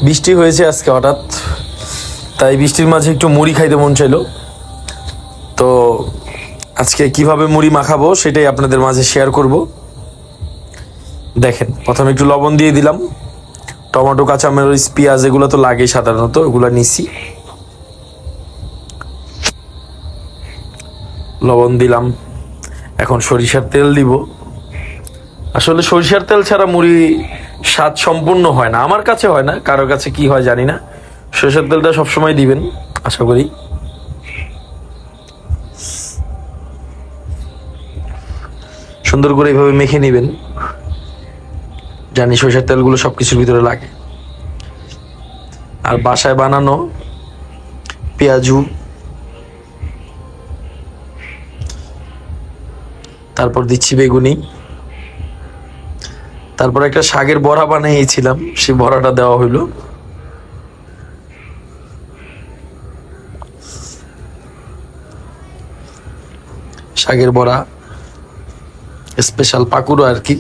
বৃষ্টি হয়েছে আজকে হঠাৎ, তাই বৃষ্টির মাঝে একটু মুড়ি খাইতে মন চাইলো। তো আজকে কিভাবে মুড়ি মাখাবো সেটাই আপনাদের মাঝে শেয়ার করব। দেখেন, প্রথমে একটু লবণ দিয়ে দিলাম, টমেটো, কাঁচামরিচ, পেঁয়াজ এগুলো তো লাগেই সাধারণত, ওগুলো নিছি। লবণ দিলাম, এখন সরিষার তেল দিব। আসলে সরিষার তেল ছাড়া মুড়ি স্বাদ সম্পূর্ণ হয় না, আমার কাছে হয় না, কারোর কাছে কি হয় জানি না। সরিষার তেলটা সবসময় দিবেন আশা করি। সুন্দর করে এইভাবে মেখে নেবেন। জানি সরিষার তেলগুলো সবকিছুর ভিতরে লাগে। আর বাসায় বানানো পেঁয়াজু, তারপর দিচ্ছি বেগুনি, তারপর একটা শাকের বড়া বানিয়েছিলাম, সেই বড়াটা দেওয়া হইলো। শাকের বড়া স্পেশাল পাকুড়ো আর কি।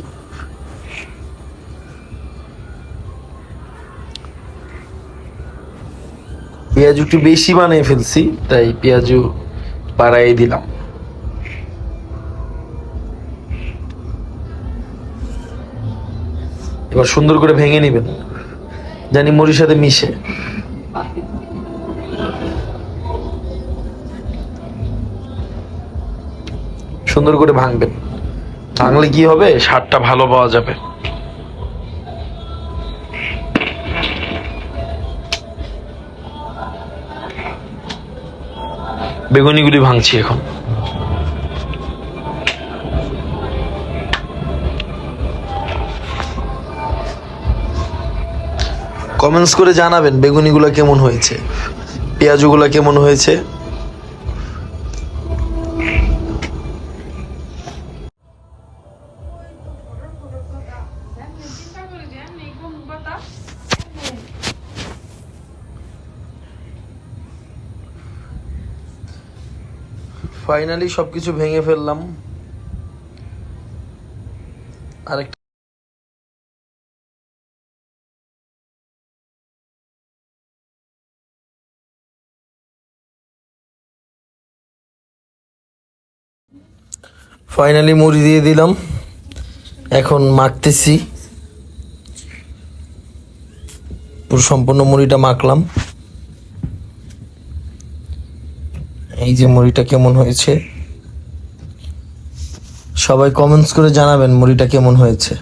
পেঁয়াজু একটু বেশি বানিয়ে ফেলছি, তাই পেঁয়াজু বাড়াই দিলাম। এবার সুন্দর করে ভেঙে নিবেন, জানি মুড়ির সাথে মিশে। সুন্দর করে ভাঙবেন, ভাঙলে কি হবে, স্বাদটা ভালো পাওয়া যাবে। বেগুনিগুলি ভাঙছি এখন। কমেন্টস করে জানাবেন বেগুনিগুলা কেমন হয়েছে, পেঁয়াজগুলা কেমন হয়েছে। ফাইনালি সবকিছু ভেঙে ফেললাম। আরেকটা ফাইনালি মুড়ি দিয়ে দিলাম, এখন মাখতেছি। পুরো সম্পূর্ণ মুড়িটা মাখলাম। এই যে মুড়িটা কেমন হয়েছে, সবাই কমেন্টস করে জানাবেন মুড়িটা কেমন হয়েছে।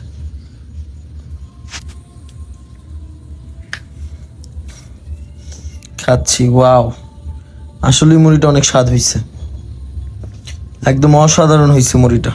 খাচ্ছি, ওয়াও, আসলে মুড়িটা অনেক স্বাদ হয়েছে, একদম অসাধারণ হয়েছে মুড়িটা।